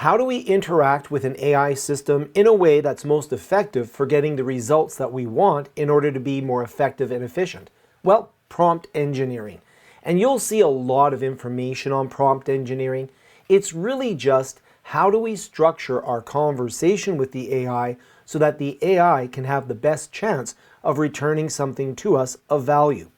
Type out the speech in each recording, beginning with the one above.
How do we interact with an AI system in a way that's most effective for getting the results that we want in order to be more effective and efficient? Well, prompt engineering. And you'll see a lot of information on prompt engineering. It's really just how do we structure our conversation with the AI so that the AI can have the best chance of returning something to us of value.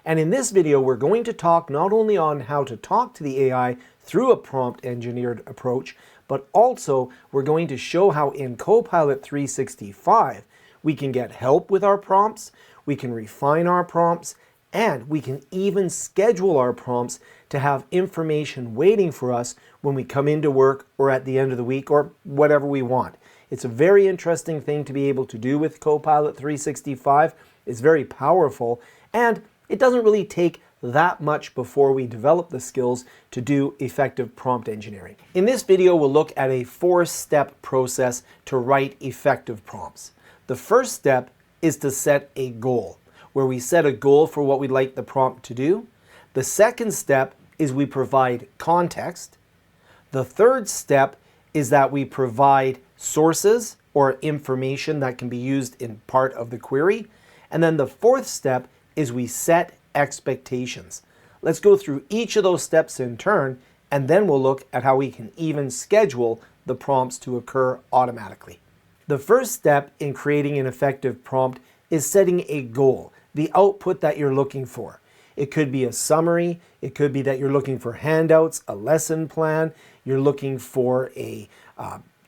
And in this video, we're going to talk not only on how to talk to the AI through a prompt engineered approach, but also we're going to show how in CoPilot 365 we can get help with our prompts, we can refine our prompts, and we can even schedule our prompts to have information waiting for us when we come into work or at the end of the week or whatever we want. It's a very interesting thing to be able to do with CoPilot 365. It's very powerful, and it doesn't really take that much before we develop the skills to do effective prompt engineering. In this video, we'll look at a 4-step process to write effective prompts. The first step is to set a goal, where we set a goal for what we'd like the prompt to do. The second step is we provide context. The third step is that we provide sources or information that can be used in part of the query. And then the fourth step is we set expectations. Let's go through each of those steps in turn, and then we'll look at how we can even schedule the prompts to occur automatically. The first step in creating an effective prompt is setting a goal, the output that you're looking for. It could be a summary, it could be that you're looking for handouts, a lesson plan, you're looking for a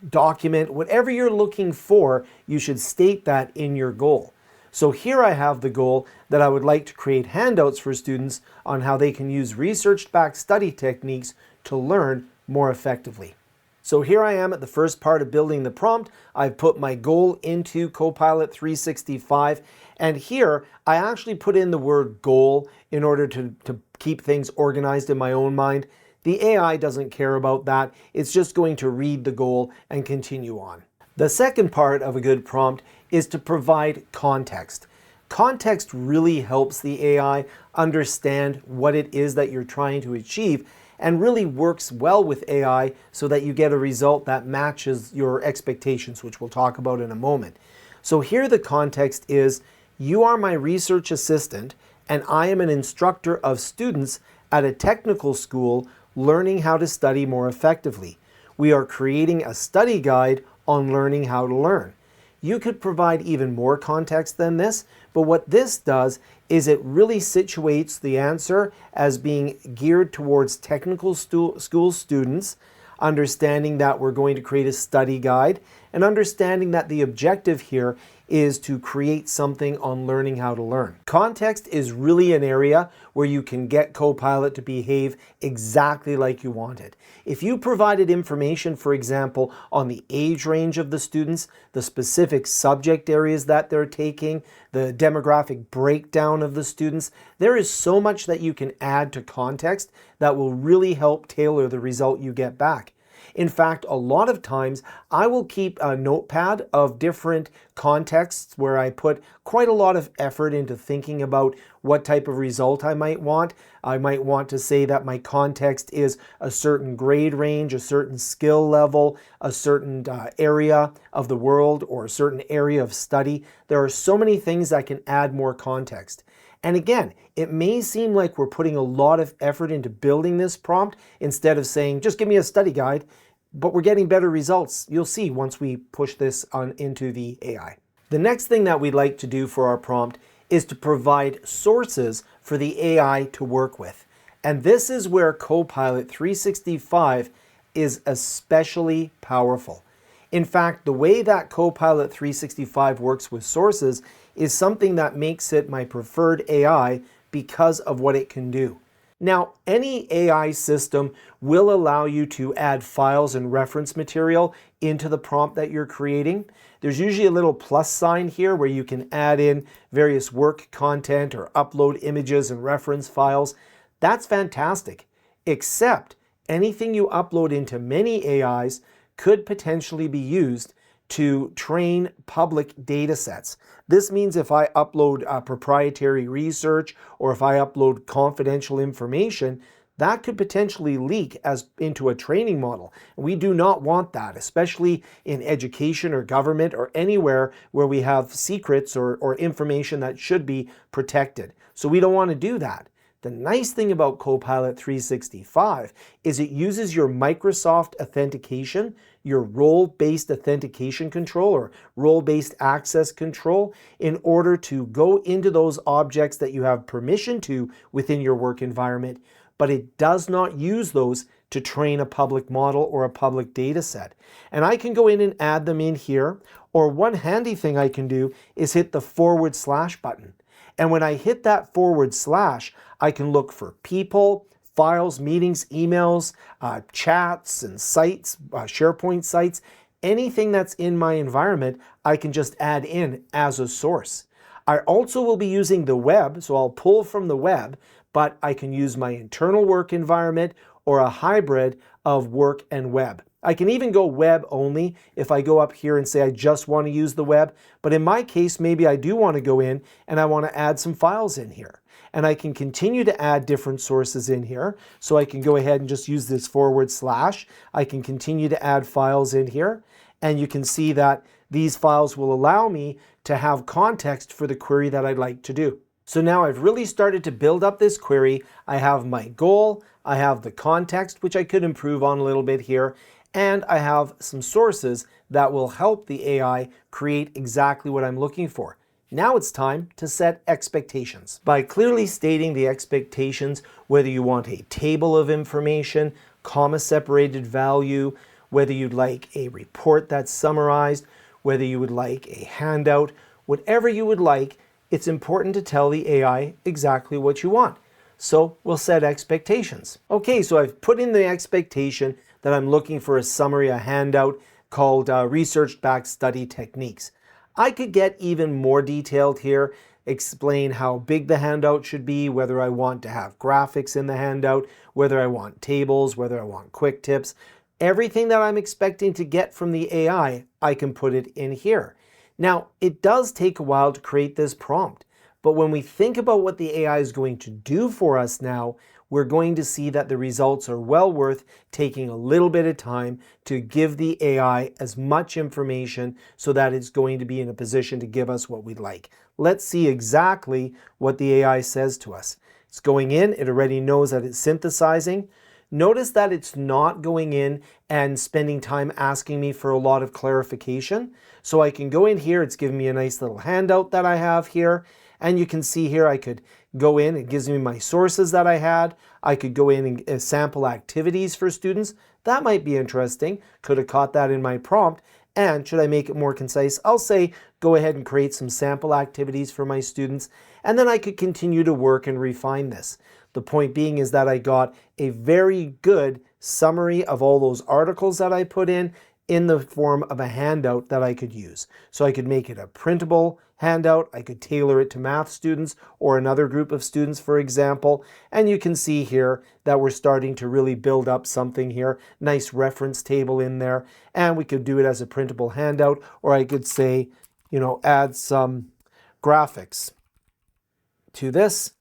document. Whatever you're looking for, you should state that in your goal. So here I have the goal that I would like to create handouts for students on how they can use research-backed study techniques to learn more effectively. So here I am at the first part of building the prompt. I've put my goal into CoPilot 365, and here I actually put in the word goal in order to keep things organized in my own mind. The AI doesn't care about that. It's just going to read the goal and continue on. The second part of a good prompt is to provide context. Context really helps the AI understand what it is that you're trying to achieve and really works well with AI so that you get a result that matches your expectations, which we'll talk about in a moment. So here the context is, you are my research assistant and I am an instructor of students at a technical school learning how to study more effectively. We are creating a study guide on learning how to learn. You could provide even more context than this, but what this does is it really situates the answer as being geared towards technical school students, understanding that we're going to create a study guide, and understanding that the objective here is to create something on learning how to learn. Context is really an area where you can get CoPilot to behave exactly like you want it. If you provided information, for example, on the age range of the students, the specific subject areas that they're taking, the demographic breakdown of the students, there is so much that you can add to context that will really help tailor the result you get back. In fact, a lot of times I will keep a notepad of different contexts where I put quite a lot of effort into thinking about what type of result I might want. I might want to say that my context is a certain grade range, a certain skill level, a certain area of the world, or a certain area of study. There are so many things that can add more context. And again, it may seem like we're putting a lot of effort into building this prompt instead of saying, just give me a study guide, but we're getting better results. You'll see once we push this on into the AI. The next thing that we'd like to do for our prompt is to provide sources for the AI to work with. And this is where CoPilot 365 is especially powerful. In fact, the way that CoPilot 365 works with sources is something that makes it my preferred AI because of what it can do. Now, any AI system will allow you to add files and reference material into the prompt that you're creating. There's usually a little plus sign here where you can add in various work content or upload images and reference files. That's fantastic, except anything you upload into many AIs could potentially be used to train public data sets. This means if I upload proprietary research or if I upload confidential information, that could potentially leak as into a training model. We do not want that, especially in education or government or anywhere where we have secrets or information that should be protected. So we don't want to do that. The nice thing about CoPilot 365 is it uses your Microsoft authentication, your role-based authentication control or role-based access control in order to go into those objects that you have permission to within your work environment, but it does not use those to train a public model or a public data set. And I can go in and add them in here, or one handy thing I can do is hit the // button. And when I hit that // I can look for people, files, meetings, emails, chats and sites, SharePoint sites, anything that's in my environment, I can just add in as a source. I also will be using the web, so I'll pull from the web, but I can use my internal work environment or a hybrid of work and web. I can even go web only if I go up here and say I just want to use the web, but in my case, maybe I do want to go in and I want to add some files in here. And I can continue to add different sources in here. So I can go ahead and just use this // I can continue to add files in here. And you can see that these files will allow me to have context for the query that I'd like to do. So now I've really started to build up this query. I have my goal, I have the context, which I could improve on a little bit here, and I have some sources that will help the AI create exactly what I'm looking for. Now it's time to set expectations. By clearly stating the expectations, whether you want a table of information, comma-separated value, whether you'd like a report that's summarized, whether you would like a handout, whatever you would like, it's important to tell the AI exactly what you want. So we'll set expectations. Okay, so I've put in the expectation that I'm looking for a summary, a handout called Research-Backed Study Techniques. I could get even more detailed here, explain how big the handout should be, whether I want to have graphics in the handout, whether I want tables, whether I want quick tips. Everything that I'm expecting to get from the AI, I can put it in here. Now, it does take a while to create this prompt, but when we think about what the AI is going to do for us now, we're going to see that the results are well worth taking a little bit of time to give the AI as much information so that it's going to be in a position to give us what we'd like. Let's see exactly what the AI says to us. It's going in, it already knows that it's synthesizing. Notice that it's not going in and spending time asking me for a lot of clarification. So I can go in here, it's giving me a nice little handout that I have here. And you can see here I could go in, it gives me my sources that I had. I could go in and sample activities for students. That might be interesting. Could have caught that in my prompt. And should I make it more concise, I'll say go ahead and create some sample activities for my students. And then I could continue to work and refine this. The point being is that I got a very good summary of all those articles that I put in the form of a handout that I could use. So I could make it a printable handout, I could tailor it to math students or another group of students, for example. And you can see here that we're starting to really build up something here. Nice reference table in there. And we could do it as a printable handout, or I could say, add some graphics to this,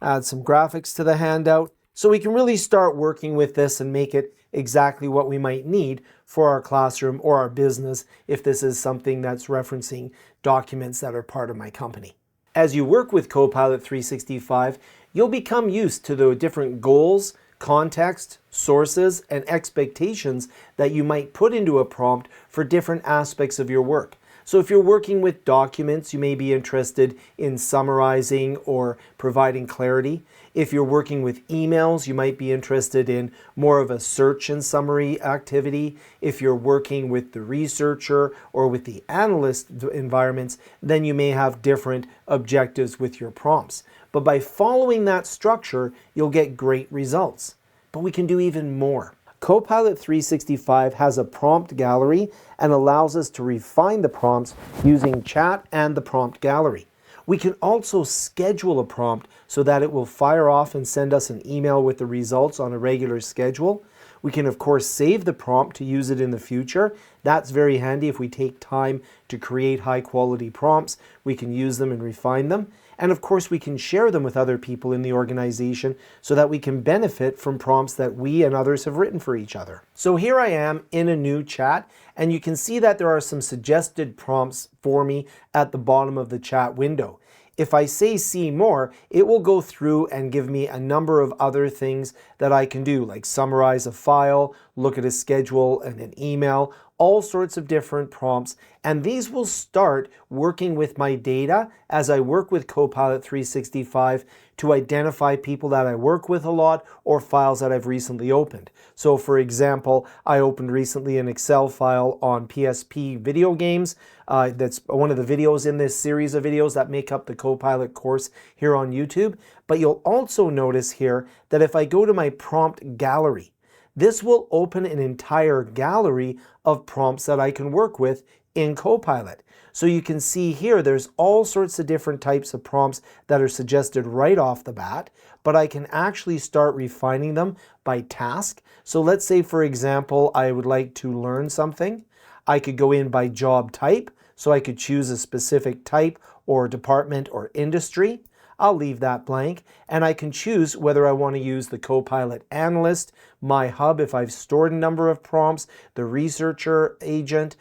add some graphics to the handout. So we can really start working with this and make it exactly what we might need for our classroom or our business if this is something that's referencing documents that are part of my company. As you work with CoPilot 365, you'll become used to the different goals, context, sources, and expectations that you might put into a prompt for different aspects of your work. So if you're working with documents, you may be interested in summarizing or providing clarity. If you're working with emails, you might be interested in more of a search and summary activity. If you're working with the researcher or with the analyst environments, then you may have different objectives with your prompts. But by following that structure, you'll get great results. But we can do even more. CoPilot 365 has a prompt gallery and allows us to refine the prompts using chat and the prompt gallery. We can also schedule a prompt so that it will fire off and send us an email with the results on a regular schedule. We can, of course, save the prompt to use it in the future. That's very handy if we take time to create high-quality prompts. We can use them and refine them. And of course, we can share them with other people in the organization so that we can benefit from prompts that we and others have written for each other. So here I am in a new chat, and you can see that there are some suggested prompts for me at the bottom of the chat window. If I say see more, it will go through and give me a number of other things that I can do, like summarize a file, look at a schedule and an email, all sorts of different prompts. And these will start working with my data as I work with CoPilot 365 to identify people that I work with a lot or files that I've recently opened. So for example, I opened recently an Excel file on PSP video games. That's one of the videos in this series of videos that make up the CoPilot course here on YouTube. But you'll also notice here that if I go to my prompt gallery, this will open an entire gallery of prompts that I can work with in CoPilot. So you can see here there's all sorts of different types of prompts that are suggested right off the bat, but I can actually start refining them by task. So let's say, for example, I would like to learn something. I could go in by job type, so I could choose a specific type or department or industry. I'll leave that blank, and I can choose whether I want to use the CoPilot Analyst, My Hub if I've stored a number of prompts, the Researcher Agent,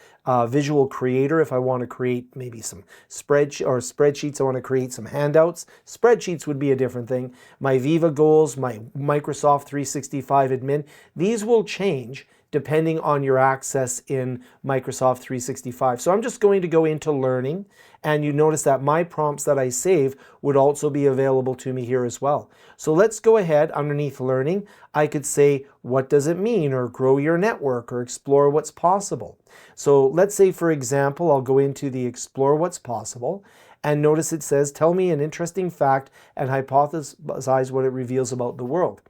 Visual Creator if I want to create maybe some spreadsheets, I want to create some handouts. Spreadsheets would be a different thing. My Viva Goals, my Microsoft 365 Admin, these will change depending on your access in Microsoft 365. So I'm just going to go into Learning, and you notice that my prompts that I save would also be available to me here as well. So let's go ahead underneath Learning. I could say, what does it mean? Or grow your network, or explore what's possible. So let's say, for example, I'll go into the Explore What's Possible, and notice it says, tell me an interesting fact and hypothesize what it reveals about the world.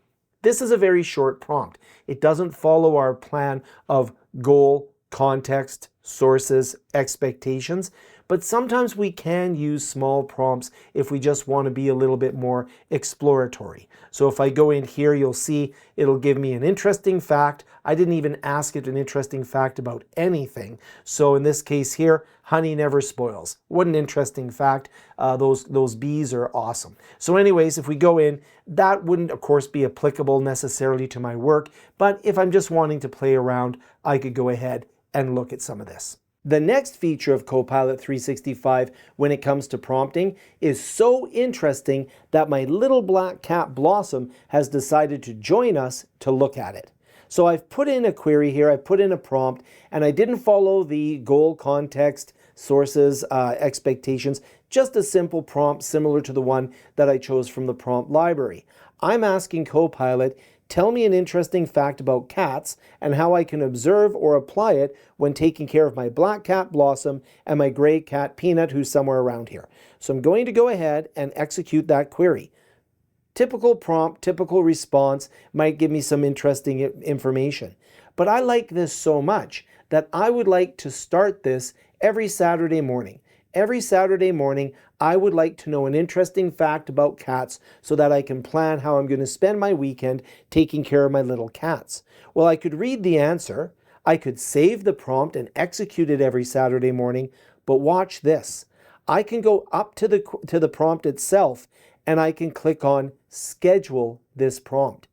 This is a very short prompt. It doesn't follow our plan of goal, context, sources, expectations, but sometimes we can use small prompts if we just want to be a little bit more exploratory. So if I go in here, you'll see it'll give me an interesting fact. I didn't even ask it an interesting fact about anything. So in this case here, honey never spoils. What an interesting fact. Those bees are awesome. So anyways, if we go in, that wouldn't of course be applicable necessarily to my work, but if I'm just wanting to play around, I could go ahead and look at some of this. The next feature of CoPilot 365 when it comes to prompting is so interesting that my little black cat Blossom has decided to join us to look at it. So I've put in a query here, I've put in a prompt, and I didn't follow the goal, context, sources, expectations, just a simple prompt similar to the one that I chose from the prompt library. I'm asking CoPilot, tell me an interesting fact about cats and how I can observe or apply it when taking care of my black cat Blossom and my gray cat Peanut, who's somewhere around here. So I'm going to go ahead and execute that query. Typical prompt, typical response, might give me some interesting information. But I like this so much that I would like to start this every Saturday morning. Every Saturday morning, I would like to know an interesting fact about cats so that I can plan how I'm going to spend my weekend taking care of my little cats. Well, I could read the answer, I could save the prompt and execute it every Saturday morning, but watch this. I can go up to the prompt itself and I can click on Schedule this prompt.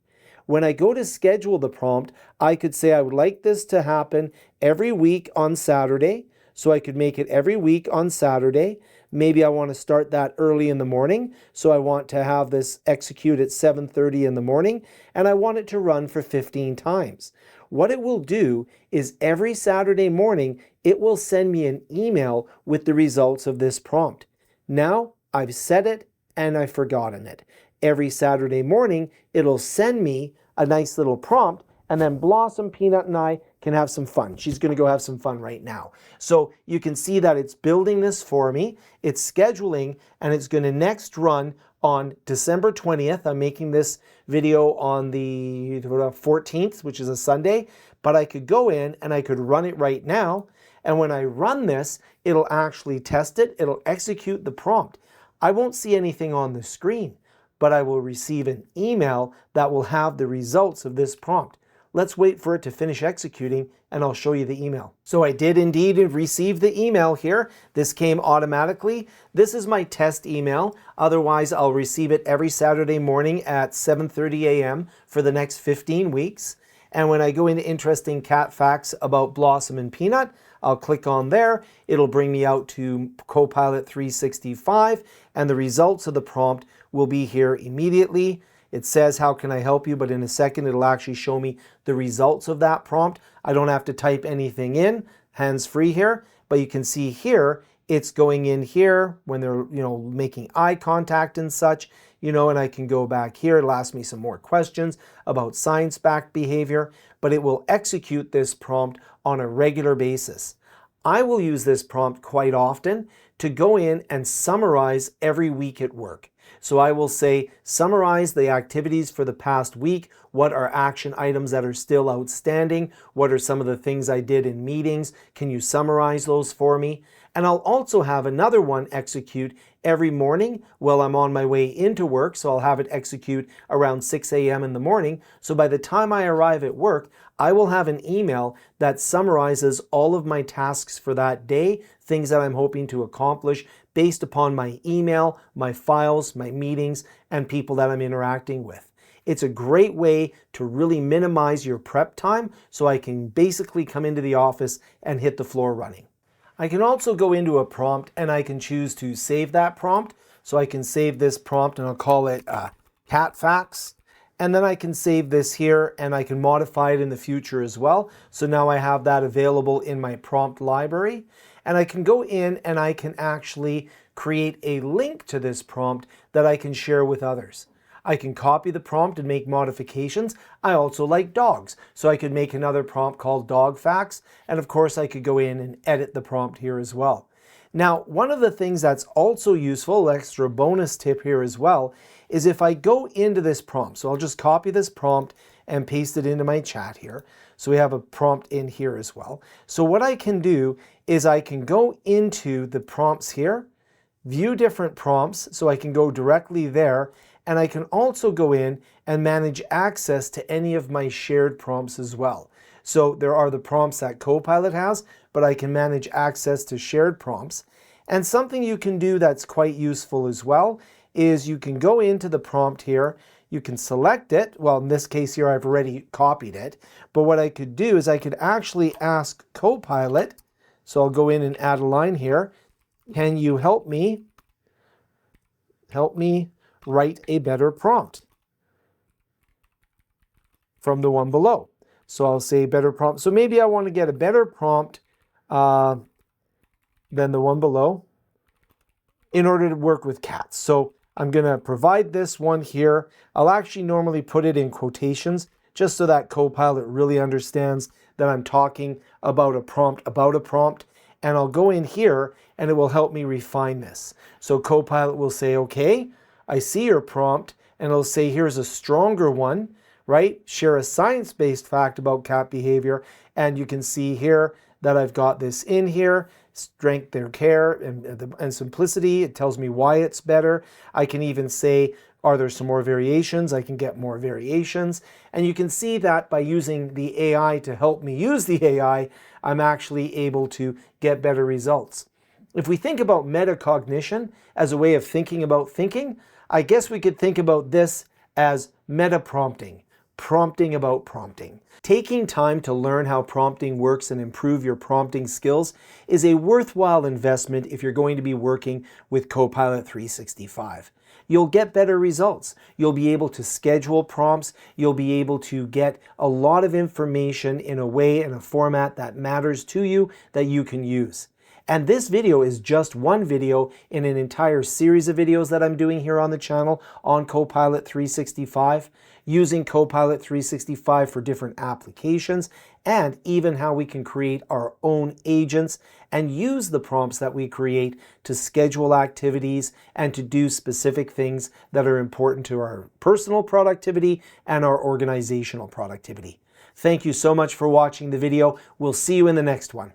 When I go to schedule the prompt, I could say I would like this to happen every week on Saturday. So I could make it every week on Saturday. Maybe I want to start that early in the morning. So I want to have this execute at 7:30 in the morning, and I want it to run for 15 times. What it will do is every Saturday morning, it will send me an email with the results of this prompt. Now I've set it and I've forgotten it. Every Saturday morning, it'll send me a nice little prompt, and then Blossom, Peanut, and I can have some fun. She's going to go have some fun right now. So you can see that it's building this for me. It's scheduling, and it's going to next run on December 20th. I'm making this video on the 14th, which is a Sunday, but I could go in and I could run it right now. And when I run this, it'll actually test it. It'll execute the prompt. I won't see anything on the screen, but I will receive an email that will have the results of this prompt. let's wait for it to finish executing and I'll show you the email. So I did indeed receive the email here. This came automatically. This is my test email. Otherwise, I'll receive it every Saturday morning at 7:30 a.m. for the next 15 weeks. And when I go into interesting cat facts about Blossom and Peanut, I'll click on there. It'll bring me out to CoPilot365 and the results of the prompt will be here immediately. It says, how can I help you? But in a second, it'll actually show me the results of that prompt. I don't have to type anything in, hands-free here, but you can see here, it's going in here when they're, making eye contact and such, and I can go back here. It'll ask me some more questions about science-backed behavior, but it will execute this prompt on a regular basis. I will use this prompt quite often to go in and summarize every week at work. So I will say, summarize the activities for the past week. What are action items that are still outstanding? What are some of the things I did in meetings? Can you summarize those for me? And I'll also have another one execute every morning while I'm on my way into work. So I'll have it execute around 6 a.m. in the morning. So by the time I arrive at work, I will have an email that summarizes all of my tasks for that day, things that I'm hoping to accomplish based upon my email, my files, my meetings, and people that I'm interacting with. It's a great way to really minimize your prep time so I can basically come into the office and hit the floor running. I can also go into a prompt and I can choose to save that prompt. So I can save this prompt and I'll call it cat facts. And then I can save this here and I can modify it in the future as well. So now I have that available in my prompt library. And I can go in and I can actually create a link to this prompt that I can share with others. I can copy the prompt and make modifications. I also like dogs, so I could make another prompt called dog facts. And of course, I could go in and edit the prompt here as well. Now, one of the things that's also useful, extra bonus tip here as well, is if I go into this prompt. So I'll just copy this prompt and paste it into my chat here. So we have a prompt in here as well. So what I can do is I can go into the prompts here, view different prompts, so I can go directly there, and I can also go in and manage access to any of my shared prompts as well. So there are the prompts that CoPilot has, but I can manage access to shared prompts. And something you can do that's quite useful as well is you can go into the prompt here, you can select it. Well, in this case here, I've already copied it. But what I could do is I could actually ask CoPilot, so I'll go in and add a line here, can you help me write a better prompt from the one below. So I'll say better prompt. So maybe I want to get a better prompt than the one below in order to work with cats. So I'm going to provide this one here. I'll actually normally put it in quotations just so that CoPilot really understands that I'm talking about a prompt. And I'll go in here and it will help me refine this. So CoPilot will say, okay, I see your prompt, and it'll say, here's a stronger one, right? Share a science-based fact about cat behavior. And you can see here that I've got this in here, strength, their care, and simplicity. It tells me why it's better. I can even say, are there some more variations? I can get more variations. And you can see that by using the AI to help me use the AI, I'm actually able to get better results. If we think about metacognition as a way of thinking about thinking, I guess we could think about this as meta-prompting, prompting about prompting. Taking time to learn how prompting works and improve your prompting skills is a worthwhile investment if you're going to be working with CoPilot365. You'll get better results. You'll be able to schedule prompts. You'll be able to get a lot of information in a way and a format that matters to you that you can use. And this video is just one video in an entire series of videos that I'm doing here on the channel on CoPilot365, using CoPilot365 for different applications, and even how we can create our own agents and use the prompts that we create to schedule activities and to do specific things that are important to our personal productivity and our organizational productivity. Thank you so much for watching the video. We'll see you in the next one.